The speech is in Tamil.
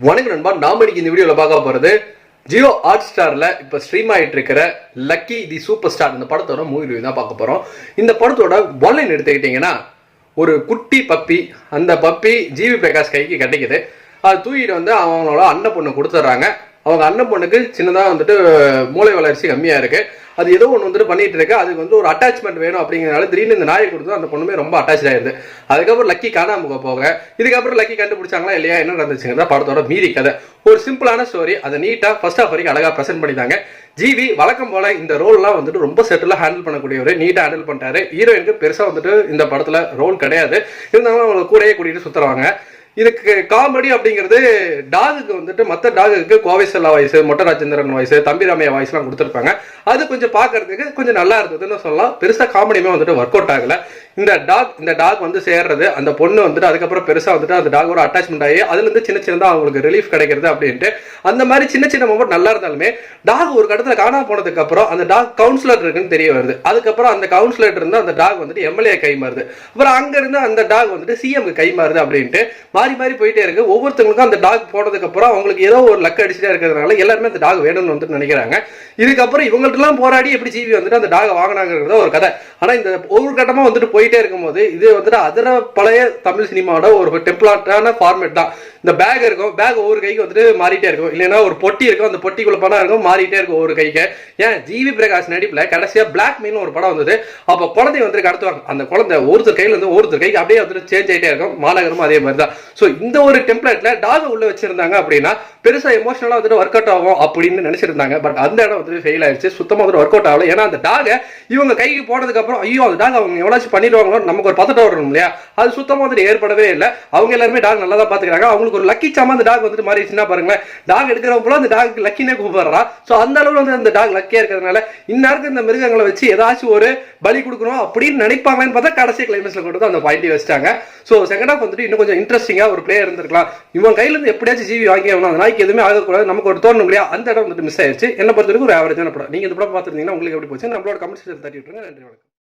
வணக்கம் நண்பா. நாம இன்னைக்கு இந்த வீடியோல பார்க்க போறது ஜியோ ஹாட் ஸ்டார்ல இப்ப ஸ்ட்ரீம் ஆயிட்டு இருக்கிற லக்கி தி சூப்பர் ஸ்டார் இந்த படத்தோட மூவி ரிவ்யூ தான் பார்க்க போறோம். இந்த படத்தோட ஒன்லைன் எடுத்துக்கிட்டீங்கன்னா, ஒரு குட்டி பப்பி, அந்த பப்பி ஜிவி பிரகாஷ் கைக்கு கிடைக்குது. அது தூக்கிட்டு வந்து அவங்களோட அண்ணன் பொண்ணு கொடுத்துட்றாங்க. அவங்க அண்ணன் பொண்ணுக்கு சின்னதாக வந்துட்டு மூளை வளர்ச்சி கம்மியாக இருக்கு. அது ஏதோ ஒன்று வந்துட்டு பண்ணிட்டு இருக்கு. அதுக்கு வந்து ஒரு அட்டாச்மெண்ட் வேணும் அப்படிங்கிறனால திடீர்னு இந்த நாயை கொடுத்து அந்த பொண்ணுமே ரொம்ப அட்டாச் ஆயிருது. அதுக்கப்புறம் லக்கி காணாம போக, இதுக்கப்புறம் லக்கி கண்டுபிடிச்சாங்களா இல்லையா, என்ன நடந்துச்சுங்கிறத படத்தோட மீறி கதை. ஒரு சிம்பிளான ஸ்டோரி. அதை நீட்டா ஃபர்ஸ்ட் ஆஃப் வரைக்கும் அழகா ப்ரெசென்ட் பண்ணிட்டாங்க. ஜிவி வழக்கம் போல இந்த ரோல்லாம் வந்துட்டு ரொம்ப செட்டில் ஹேண்டில் பண்ணக்கூடியவர், நீட்டா ஹேண்டில் பண்ணிட்டாரு. ஹீரோயினுக்கு பெருசா வந்துட்டு இந்த படத்துல ரோல் கிடையாது, இருந்தாலும் அவங்க கூடயே கூட்டிட்டு சுத்துறாங்க. இதுக்கு காமெடி அப்படிங்கிறது டாகுக்கு வந்துட்டு மற்ற டாகுக்கு கோவை செல்லா வாய்ஸ், மொட்டை ராஜேந்திரன் வாய்ஸ், தம்பி ராமையா வாய்ஸ் எல்லாம் கொடுத்துருப்பாங்க. அது கொஞ்சம் பார்க்கறதுக்கு கொஞ்சம் நல்லா இருந்ததுன்னு சொல்லலாம். பெருசா காமெடியுமே வந்துட்டு ஒர்க் அவுட் ஆகல. இந்த டாக் வந்து சேர்றது, அந்த பொண்ணு வந்துட்டு அதுக்கப்புறம் பெருசா வந்துட்டு அந்த டாகோட அட்டாச்மெண்ட் ஆகி அதுல இருந்து சின்ன சின்னதா அவங்களுக்கு ரிலீஃப் கிடைக்கிறது அப்படின்ட்டு அந்த மாதிரி சின்ன சின்ன மூமெண்ட் நல்லா இருந்தாலுமே, டாக் ஒரு கடத்துல காணாம போனதுக்கு அப்புறம் அந்த டாக் கவுன்சிலர் இருக்குன்னு தெரிய வருது. அதுக்கப்புறம் அந்த கவுன்சிலர் இருந்து அந்த டாக் வந்துட்டு எம்எல்ஏ கை மாறுது. அப்புறம் அங்க இருந்து அந்த டாக் வந்துட்டு சிஎம் கை மாறுது அப்படின்ட்டு மாறி மாறி போயிட்டே இருக்கு. ஒவ்வொருத்தவங்களுக்கும் அந்த டாக் போனதுக்கு அப்புறம் அவங்களுக்கு ஏதோ ஒரு லக் அடிச்சுட்டே இருக்கிறதுனால எல்லாருமே அந்த டாக் வேணும்னு வந்துட்டு நினைக்கிறாங்க. இதுக்கப்புறம் இவங்கள்ட்ட எல்லாம் போராடி எப்படி ஜிவி வந்துட்டு அந்த டாக் வாங்கினாங்கிறத ஒரு கதை. ஆனா இந்த ஒவ்வொரு கட்டமா வந்துட்டு போயிட்டே இருக்கும்போது இது வந்துட்டு அதர பழைய தமிழ் சினிமாவோட ஒரு டெம்ப்ளேட்டான ஃபார்மேட் தான். இந்த பேக் இருக்கும், பேக் ஒவ்வொரு கைக்கு வந்துட்டு மாறிட்டே இருக்கும். இல்லைன்னா ஒரு பொட்டி இருக்கும், அந்த பொட்டிக்குள்ள பணம் இருக்கும், மாறிட்டே இருக்கும் ஒவ்வொரு கைக்கு. ஏன் ஜிவி பிரகாஷ் நடிப்புல கடைசியா பிளாக் மீன் ஒரு படம் வந்தது. அப்ப குழந்தைய வந்துட்டு கடத்துவாங்க. அந்த குழந்தை ஒருத்தர் கையில இருந்து ஒருத்தர் கைக்கு அப்படியே வந்துட்டு சேஞ்ச் ஆயிட்டே இருக்கும். மாநகரமும் அதே மாதிரி தான். ஸோ இந்த ஒரு டெம்ப்ளேட்ல டாக் உள்ள வச்சிருந்தாங்க அப்படின்னா பெருசா எமோஷனலா வந்துட்டு ஒர்க் அவுட் ஆகும் அப்படின்னு நினைச்சிருந்தாங்க. பட் அந்த இடம் வந்துட்டு ஃபெயில் ஆயிடுச்சு. சுத்தமா வந்துட்டு ஒர்க் அவுட் ஆகல. ஏன்னா அந்த டாக இவங்க கைக்கு போனதுக்கு அப்புறம் ஐயோ அந்த டாக் அவங்க எவ்வளவு பண்ணிடுவாங்களோ நமக்கு ஒரு பதட்டம் வரும் இல்லையா, அது சுத்தமா வந்துட்டு ஏற்படவே இல்லை. அவங்க எல்லாருமே டாக் நல்லா தான் பாத்துக்கிறாங்க. அவங்களுக்கு ஒரு லக்கி சாமா அந்த டாக் வந்துட்டு மாறிடுச்சுன்னா பாருங்களேன், டாக் எடுக்கிறவங்க அந்த டாக் லக்கினே கூப்பிடுறா. ஸோ அந்த அளவுக்கு வந்து அந்த டாக் லக்கியா இருக்கிறதுனால இந்நேரத்துக்கு இந்த மிருகங்களை வச்சு ஏதாச்சும் ஒரு பலி கொடுக்கணும் அப்படின்னு நினைப்பாங்கன்னு பார்த்தா கடைசி கிளைமேக்ஸ்ல கொண்டு வந்து அந்த பாயிண்டி வச்சிட்டாங்க. ஸோ செகண்ட் ஆஃப் வந்துட்டு இன்னும் கொஞ்சம் இன்ட்ரெஸ்டிங்கா ஒரு பிளேயர் இருந்திருக்கலாம். இவங்க கையில இருந்து எப்படியாச்சும் ஜிவி வாங்கி ஆகணும், அந்த நாய்க்கு எதுவுமே ஆகக்கூடாது, நமக்கு ஒரு தோணும் இல்லையா, அந்த இடம் வந்துட்டு மிஸ் ஆயிடுச்சு. என்ன பொறுத்த வரைக்கும் ஒரு ஆவரேஜான படம். நீங்க இந்த படம் பார்த்துருந்தீங்கன்னா உங்களுக்கு எப்படி போச்சு நம்மளோட கமெண்ட் செக்ஷன் தட்டி விட்டுருங்க. நன்றி, வணக்கம்.